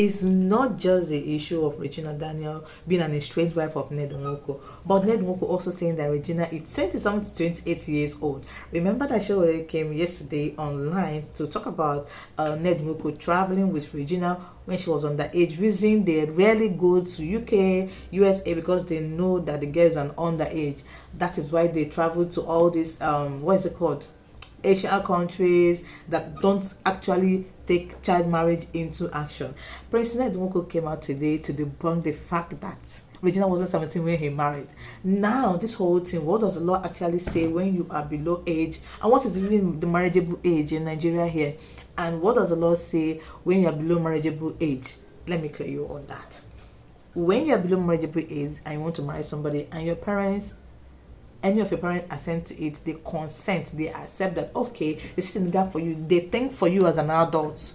It's not just the issue of Regina Daniel being an estranged wife of Ned Nwoko, but Ned Nwoko also saying that Regina is 27 to 28 years old. Remember that she already came yesterday online to talk about Ned Nwoko traveling with Regina when she was underage. Reason they rarely go to UK, USA because they know that the girl is an underage. That is why they travel to all these what is it called? Asian countries that don't actually take child marriage into action. President Nwoko came out today to debunk the fact that Regina wasn't 17 when he married. Now, this whole thing, what does the law actually say when you are below age? And what is even the marriageable age in Nigeria here? And what does the law say when you are below marriageable age? Let me clear you on that. When you are below marriageable age and you want to marry somebody and your parents, any of your parents assent to it, they consent, they accept that, okay, this is in the gap for you, they think for you as an adult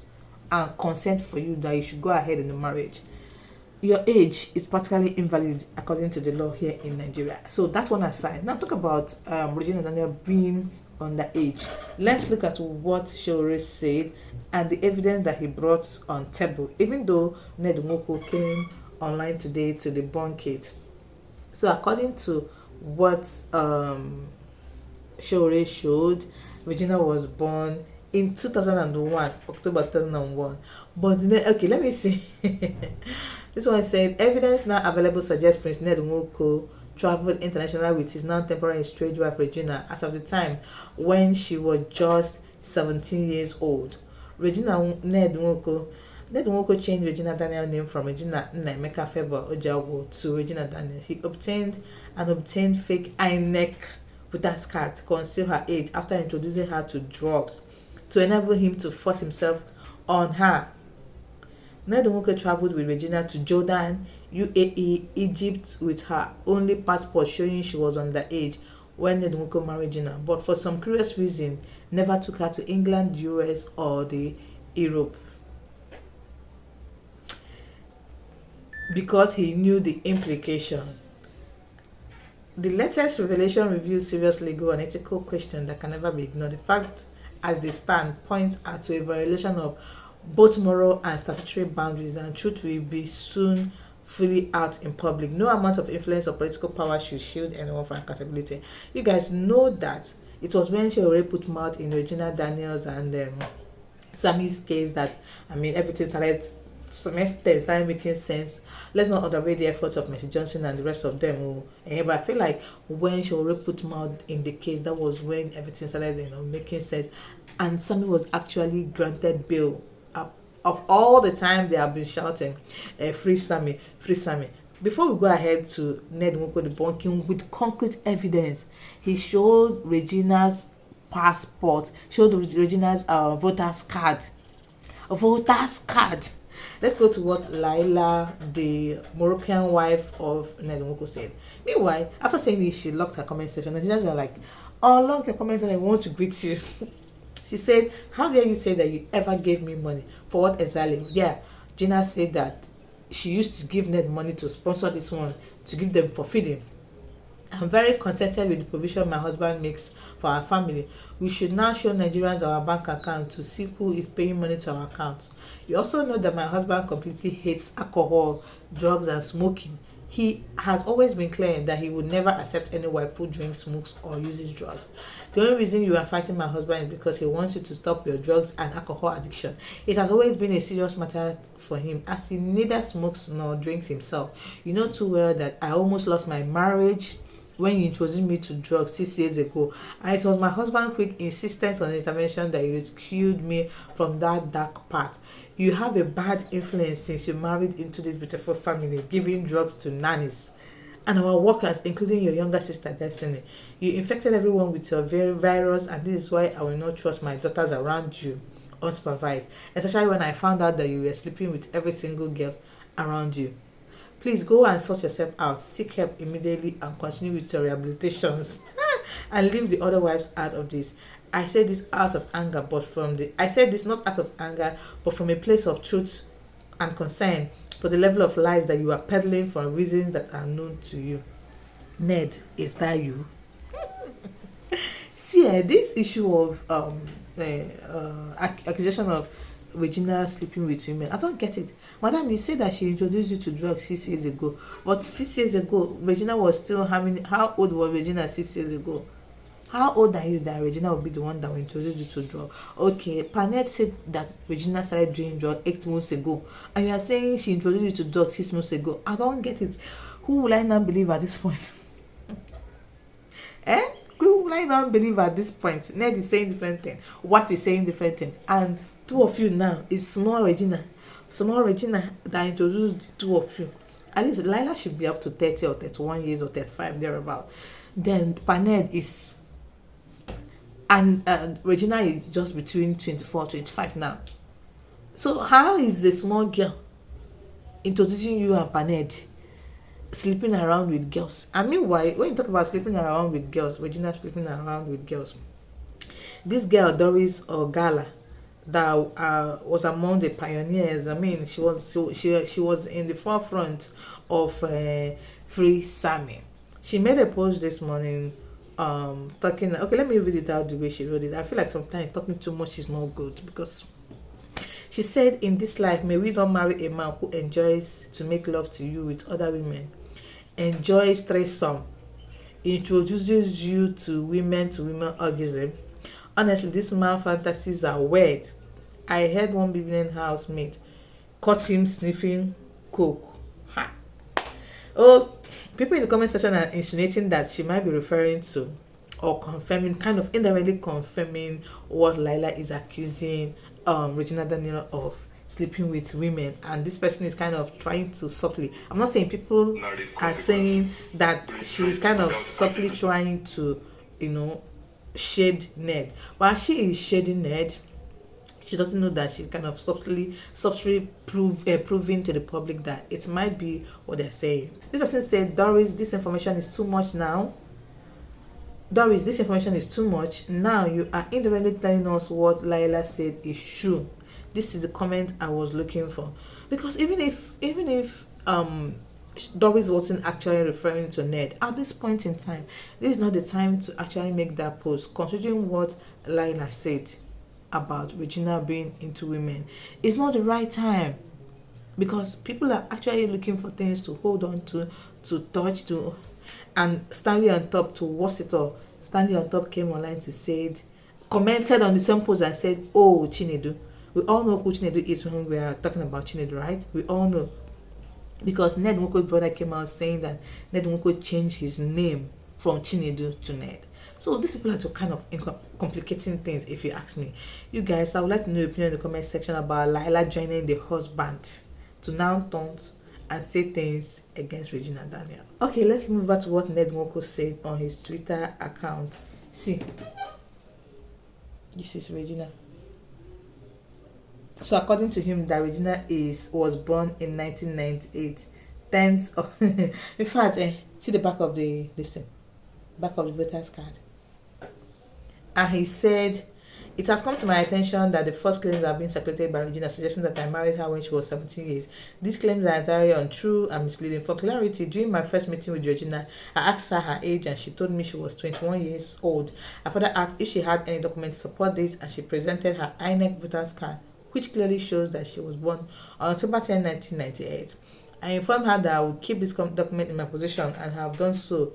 and consent for you that you should go ahead in the marriage, your age is practically invalid according to the law here in Nigeria. So that one aside, now talk about Regina Daniel being underage. Let's look at what Shore said and the evidence that he brought on table, even though Ned Nwoko came online today to debunk it. So according to what Shore showed, Regina was born in 2001, October 2001. But okay, let me see. This one said evidence now available suggests Prince Ned Nwoko traveled internationally with his non-temporary estranged wife Regina as of the time when she was just 17 years old. Ned Nwoko changed Regina Daniel's name from Regina Nnaemeka Favour Ojawo to Regina Daniel. He obtained fake INEC voters card to conceal her age after introducing her to drugs to enable him to force himself on her. Ned Nwoko traveled with Regina to Jordan, UAE, Egypt with her only passport showing she was underage when Ned Nwoko married Regina, but for some curious reason never took her to England, US or the Europe, because he knew the implication. The latest revelation reveals serious legal and ethical questions that can never be ignored. The fact as they stand points to a violation of both moral and statutory boundaries, and truth will be soon fully out in public. No amount of influence or political power should shield anyone from accountability. You guys know that it was when she already put mouth in Regina Daniels and Sammy's case that everything started making sense. Let's not underrate the efforts of Mercy Johnson and the rest of them. But I feel like when she already put mouth in the case, that was when everything started making sense, and Sammy was actually granted bail. Of all the time they have been shouting, free Sammy, free Sammy. Before we go ahead to Ned Nwoko debunking with concrete evidence, he showed Regina's passport, showed Regina's voters card. Let's go to what Laila, the Moroccan wife of Ned Nwoko, said. Meanwhile, after saying this, she locked her comment section. Nigerians are like, unlock your comments and I want to greet you. She said, how dare you say that you ever gave me money? For what exactly? Yeah, Gina said that she used to give Ned money to sponsor this one, to give them for feeding. I'm very contented with the provision my husband makes for our family. We should now show Nigerians our bank account to see who is paying money to our accounts. You also know that my husband completely hates alcohol, drugs, and smoking. He has always been clear that he would never accept any wife who drinks, smokes, or uses drugs. The only reason you are fighting my husband is because he wants you to stop your drugs and alcohol addiction. It has always been a serious matter for him, as he neither smokes nor drinks himself. You know too well that I almost lost my marriage when you introduced me to drugs 6 years ago, and it was my husband's quick insistence on intervention that rescued me from that dark path. You have a bad influence since you married into this beautiful family, giving drugs to nannies and our workers, including your younger sister Destiny. You infected everyone with your virus, and this is why I will not trust my daughters around you unsupervised, especially when I found out that you were sleeping with every single girl around you. Please go and sort yourself out, seek help immediately, and continue with your rehabilitations and leave the other wives out of this. I say this out of anger, I said this not out of anger, but from a place of truth and concern for the level of lies that you are peddling for reasons that are known to you. Ned, is that you? See, this issue of accusation of Regina sleeping with women. I don't get it. Madam, you said that she introduced you to drugs 6 years ago. But 6 years ago, Regina was still having. How old was Regina 6 years ago? How old are you that Regina will be the one that will introduce you to drugs? Okay, Panet said that Regina started doing drugs 8 months ago. And you are saying she introduced you to drugs 6 months ago. I don't get it. Who will I not believe at this point? Eh? Who will I not believe at this point? Ned is saying different thing. Wife is saying different thing. And two of you now is small Regina. Small Regina that introduced the two of you. At least Laila should be up to 30 or 31 years or 35 thereabout. Then Paned is, and Regina is just between 24 25 now. So how is a small girl introducing you and Paned sleeping around with girls? I mean, why when you talk about sleeping around with girls, Regina sleeping around with girls, this girl Doris or Gala that was among the pioneers. I mean, she was in the forefront of free Sammy. She made a post this morning talking. Okay, let me read it out the way she wrote it. I feel like sometimes talking too much is not good, because she said, in this life, may we not marry a man who enjoys to make love to you with other women, enjoys threesome, introduces you to women orgasm. Honestly, these man fantasies are weird. I heard one evening housemate caught him sniffing coke. Ha. Oh, people in the comment section are insinuating that she might be referring to, or confirming, kind of indirectly confirming what Laila is accusing Regina Daniel of, sleeping with women. And this person is kind of trying to subtly, I'm not saying people are saying that she's kind of subtly trying to, shade Ned. While she is shading Ned, she doesn't know that she's kind of subtly proving to the public that it might be what they're saying. This person said, Doris, this information is too much now. Doris, this information is too much. Now you are indirectly telling us what Laila said is true. This is the comment I was looking for. Because even if Doris wasn't actually referring to Ned at this point in time, this is not the time to actually make that post, considering what Laila said about Regina being into women. It's not the right time, because people are actually looking for things to hold on to touch to, and Stanley on top, to worse it all, Stanley on top came online to say, commented on the same post and said, oh, Chinedu. We all know who Chinedu is when we are talking about Chinedu, right? We all know. Because Ned Nwoko's brother came out saying that Ned Nwoko changed his name from Chinedu to Ned. So these people are just kind of complicating things, if you ask me. You guys, I would like to know your opinion in the comment section about Laila joining the husband to now taunt and say things against Regina Daniel. Okay, let's move back to what Ned Nwoko said on his Twitter account. See, this is Regina. So according to him, that Regina was born in 1998, 10th of in fact, see the back of the back of the voter's card. And he said, it has come to my attention that the first claims are being circulated by Regina, suggesting that I married her when she was 17 years. These claims are entirely untrue and misleading. For clarity, during my first meeting with Regina, I asked her age and she told me she was 21 years old. I further asked if she had any documents to support this, and she presented her INEC voter's card, which clearly shows that she was born on October 10, 1998. I informed her that I would keep this document in my possession and have done so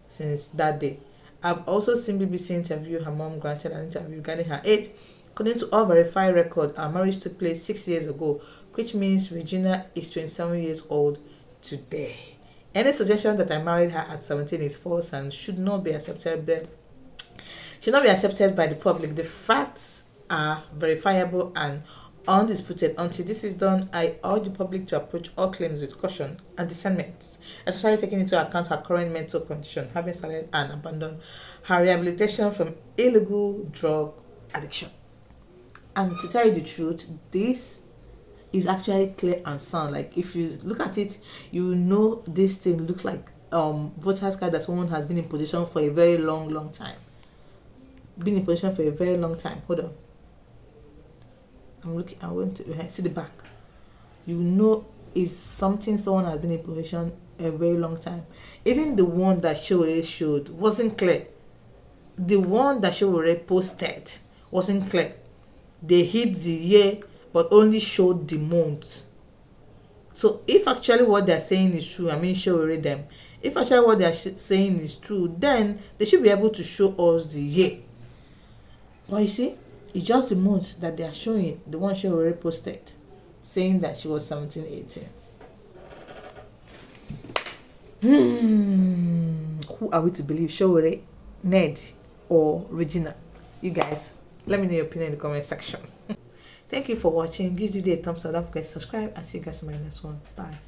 since that day. I've also seen BBC interview her mom granted an interview regarding her age. According to all verified records, our marriage took place 6 years ago, which means Regina is 27 years old today. Any suggestion that I married her at 17 is false and should not be accepted by the public. The facts are verifiable and undisputed. Until this is done, I urge the public to approach all claims with caution and discernment, especially taking into account her current mental condition, having started and abandoned her rehabilitation from illegal drug addiction. And to tell you the truth, this is actually clear and sound. Like, if you look at it, you know this thing looks like voter's card that someone has been in position for a very long time. Been in position for a very long time. Hold on. I want to see the back. You know, it's something someone has been in position a very long time. Even the one that showed wasn't clear. The one that Showore posted wasn't clear. They hid the year but only showed the month. So if actually what they're saying is true, I mean, show already them. If actually what they're saying is true, then they should be able to show us the year. But you see, it's just the month that they are showing, the one she already posted, saying that she was 17, 18. Who are we to believe? Showore, Ned, or Regina? You guys, let me know your opinion in the comment section. Thank you for watching. Give this video a thumbs up. Don't forget to subscribe. And see you guys in my next one. Bye.